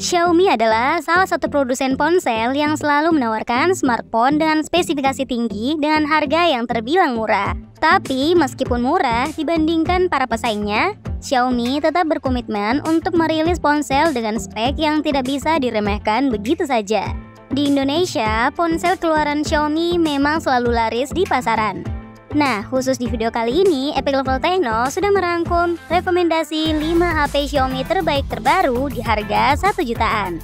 Xiaomi adalah salah satu produsen ponsel yang selalu menawarkan smartphone dengan spesifikasi tinggi dengan harga yang terbilang murah. Tapi meskipun murah dibandingkan para pesaingnya, Xiaomi tetap berkomitmen untuk merilis ponsel dengan spek yang tidak bisa diremehkan begitu saja. Di Indonesia, ponsel keluaran Xiaomi memang selalu laris di pasaran. Nah, khusus di video kali ini, Epic Level Techno sudah merangkum rekomendasi 5 HP Xiaomi terbaik terbaru di harga 1 jutaan.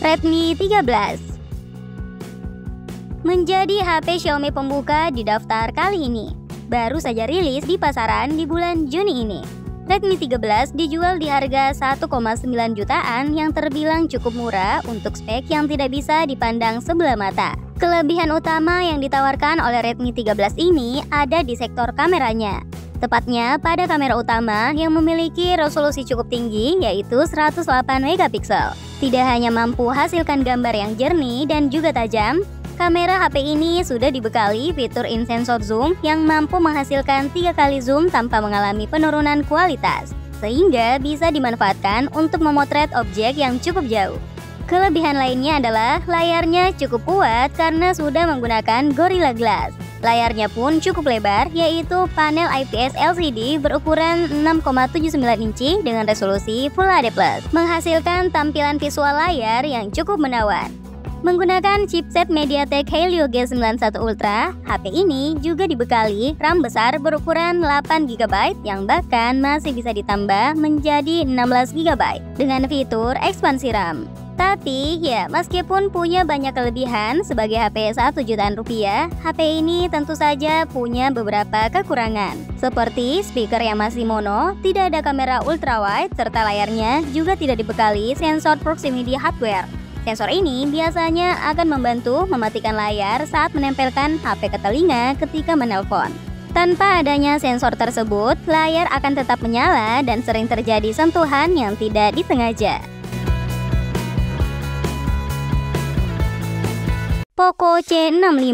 Redmi 13 menjadi HP Xiaomi pembuka di daftar kali ini. Baru saja rilis di pasaran di bulan Juni ini. Redmi 13 dijual di harga 1,9 jutaan yang terbilang cukup murah untuk spek yang tidak bisa dipandang sebelah mata. Kelebihan utama yang ditawarkan oleh Redmi 13 ini ada di sektor kameranya. Tepatnya pada kamera utama yang memiliki resolusi cukup tinggi yaitu 108 megapiksel. Tidak hanya mampu hasilkan gambar yang jernih dan juga tajam, kamera HP ini sudah dibekali fitur in-sensor zoom yang mampu menghasilkan 3 kali zoom tanpa mengalami penurunan kualitas, sehingga bisa dimanfaatkan untuk memotret objek yang cukup jauh. Kelebihan lainnya adalah layarnya cukup kuat karena sudah menggunakan Gorilla Glass. Layarnya pun cukup lebar, yaitu panel IPS LCD berukuran 6,79 inci dengan resolusi Full HD+, menghasilkan tampilan visual layar yang cukup menawan. Menggunakan chipset MediaTek Helio G91 Ultra, HP ini juga dibekali RAM besar berukuran 8 GB yang bahkan masih bisa ditambah menjadi 16 GB dengan fitur ekspansi RAM. Tapi ya, meskipun punya banyak kelebihan sebagai HP 1 jutaan rupiah, HP ini tentu saja punya beberapa kekurangan. Seperti speaker yang masih mono, tidak ada kamera ultrawide, serta layarnya juga tidak dibekali sensor proximity hardware. Sensor ini biasanya akan membantu mematikan layar saat menempelkan HP ke telinga ketika menelpon. Tanpa adanya sensor tersebut, layar akan tetap menyala dan sering terjadi sentuhan yang tidak disengaja. Poco C65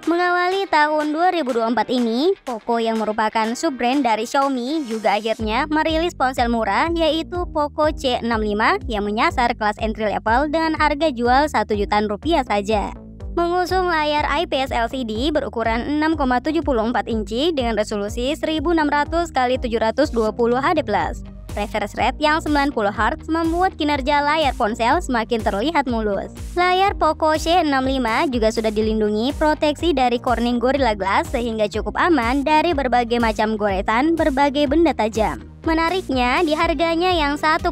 mengawali tahun 2024 ini, Poco yang merupakan sub-brand dari Xiaomi juga akhirnya merilis ponsel murah yaitu Poco C65 yang menyasar kelas entry level dengan harga jual 1 jutaan rupiah saja. Mengusung layar IPS LCD berukuran 6,74 inci dengan resolusi 1600 x 720 HD+. Refresh rate yang 90 Hz membuat kinerja layar ponsel semakin terlihat mulus. Layar Poco C65 juga sudah dilindungi proteksi dari Corning Gorilla Glass sehingga cukup aman dari berbagai macam goresan berbagai benda tajam. Menariknya, di harganya yang 1,4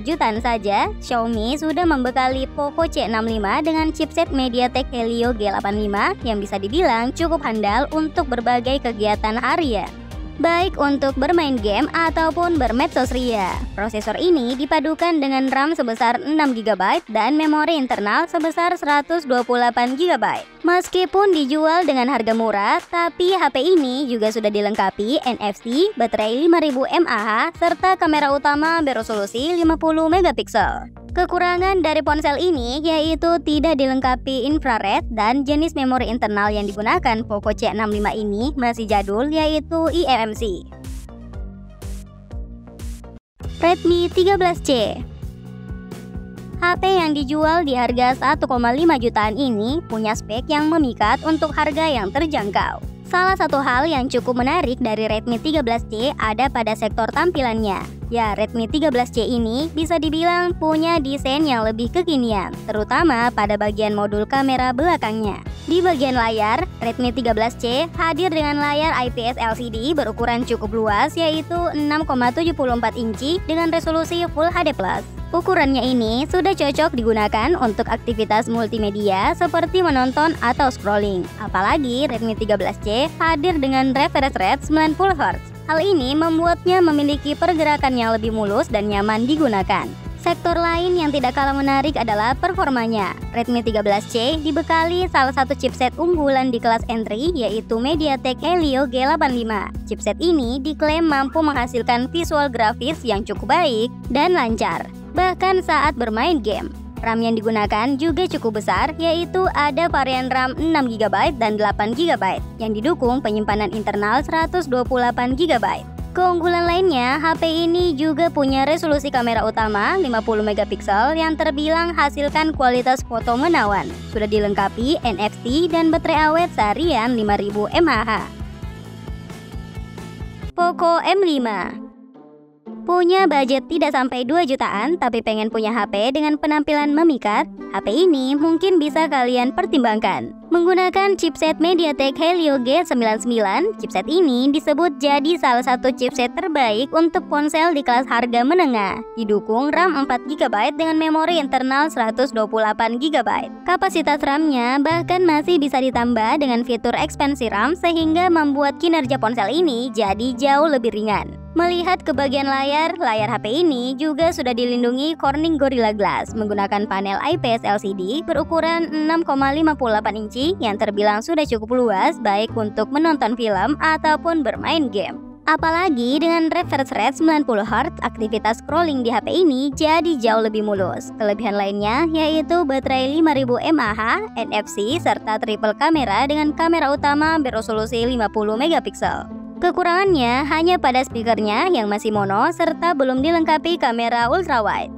jutaan saja, Xiaomi sudah membekali Poco C65 dengan chipset MediaTek Helio G85 yang bisa dibilang cukup handal untuk berbagai kegiatan harian, baik untuk bermain game ataupun bermedsos ria. Prosesor ini dipadukan dengan RAM sebesar 6 GB dan memori internal sebesar 128 GB. Meskipun dijual dengan harga murah, tapi HP ini juga sudah dilengkapi NFC, baterai 5000 mAh, serta kamera utama beresolusi 50 megapiksel. Kekurangan dari ponsel ini yaitu tidak dilengkapi infrared dan jenis memori internal yang digunakan Poco C65 ini masih jadul yaitu eMMC. Redmi 13C HP yang dijual di harga 1,5 jutaan ini punya spek yang memikat untuk harga yang terjangkau. Salah satu hal yang cukup menarik dari Redmi 13C ada pada sektor tampilannya. Ya, Redmi 13C ini bisa dibilang punya desain yang lebih kekinian, terutama pada bagian modul kamera belakangnya. Di bagian layar, Redmi 13C hadir dengan layar IPS LCD berukuran cukup luas yaitu 6,74 inci dengan resolusi Full HD+. Ukurannya ini sudah cocok digunakan untuk aktivitas multimedia seperti menonton atau scrolling. Apalagi Redmi 13C hadir dengan refresh rate 90 Hz. Hal ini membuatnya memiliki pergerakan yang lebih mulus dan nyaman digunakan. Sektor lain yang tidak kalah menarik adalah performanya. Redmi 13C dibekali salah satu chipset unggulan di kelas entry yaitu MediaTek Helio G85. Chipset ini diklaim mampu menghasilkan visual grafis yang cukup baik dan lancar, bahkan saat bermain game. RAM yang digunakan juga cukup besar, yaitu ada varian RAM 6 GB dan 8 GB yang didukung penyimpanan internal 128 GB. Keunggulan lainnya, HP ini juga punya resolusi kamera utama 50 megapiksel yang terbilang hasilkan kualitas foto menawan. Sudah dilengkapi NFC dan baterai awet seharian 5000 mAh. Poco M5. Punya budget tidak sampai 2 jutaan tapi pengen punya HP dengan penampilan memikat? HP ini mungkin bisa kalian pertimbangkan. Menggunakan chipset MediaTek Helio G99, chipset ini disebut jadi salah satu chipset terbaik untuk ponsel di kelas harga menengah. Didukung RAM 4GB dengan memori internal 128GB. Kapasitas RAM-nya bahkan masih bisa ditambah dengan fitur ekspansi RAM sehingga membuat kinerja ponsel ini jadi jauh lebih ringan. Melihat ke bagian layar HP ini juga sudah dilindungi Corning Gorilla Glass menggunakan panel IPS LCD berukuran 6,58 inci yang terbilang sudah cukup luas baik untuk menonton film ataupun bermain game. Apalagi dengan refresh rate 90Hz, aktivitas scrolling di HP ini jadi jauh lebih mulus. Kelebihan lainnya yaitu baterai 5000 mAh, NFC, serta triple kamera dengan kamera utama beresolusi 50 megapiksel. Kekurangannya hanya pada speakernya yang masih mono serta belum dilengkapi kamera ultrawide.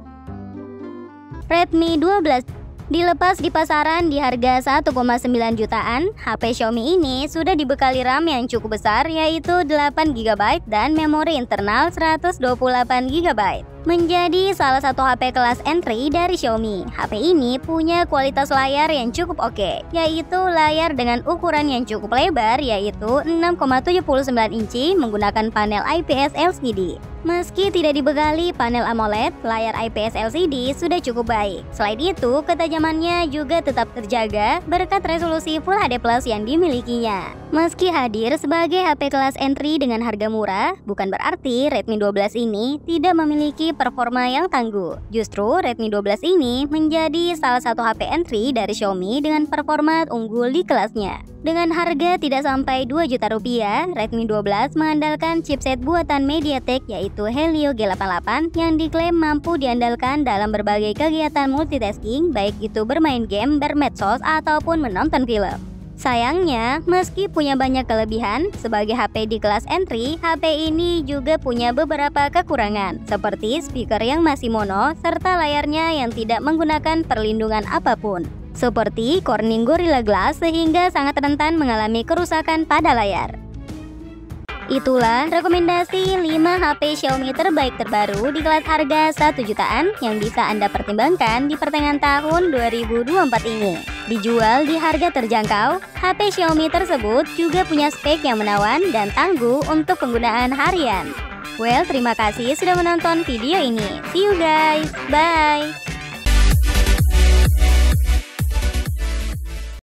Redmi 12 dilepas di pasaran di harga 1,9 jutaan, HP Xiaomi ini sudah dibekali RAM yang cukup besar yaitu 8GB dan memori internal 128GB. Menjadi salah satu HP kelas entry dari Xiaomi, HP ini punya kualitas layar yang cukup oke, yaitu layar dengan ukuran yang cukup lebar yaitu 6,79 inci menggunakan panel IPS LCD. Meski tidak dibekali panel AMOLED, layar IPS LCD sudah cukup baik. Selain itu, ketajamannya juga tetap terjaga berkat resolusi Full HD Plus yang dimilikinya. Meski hadir sebagai HP kelas entry dengan harga murah, bukan berarti Redmi 12 ini tidak memiliki performa yang tangguh. Justru Redmi 12 ini menjadi salah satu HP entry dari Xiaomi dengan performa unggul di kelasnya. Dengan harga tidak sampai 2 juta rupiah, Redmi 12 mengandalkan chipset buatan MediaTek yaitu Helio G88 yang diklaim mampu diandalkan dalam berbagai kegiatan multitasking baik itu bermain game, bermedsos, ataupun menonton film. Sayangnya, meski punya banyak kelebihan, sebagai HP di kelas entry, HP ini juga punya beberapa kekurangan, seperti speaker yang masih mono, serta layarnya yang tidak menggunakan perlindungan apapun, seperti Corning Gorilla Glass sehingga sangat rentan mengalami kerusakan pada layar. Itulah rekomendasi 5 HP Xiaomi terbaik terbaru di kelas harga 1 jutaan yang bisa Anda pertimbangkan di pertengahan tahun 2024 ini. Dijual di harga terjangkau, HP Xiaomi tersebut juga punya spek yang menawan dan tangguh untuk penggunaan harian. Well, terima kasih sudah menonton video ini. See you guys, bye!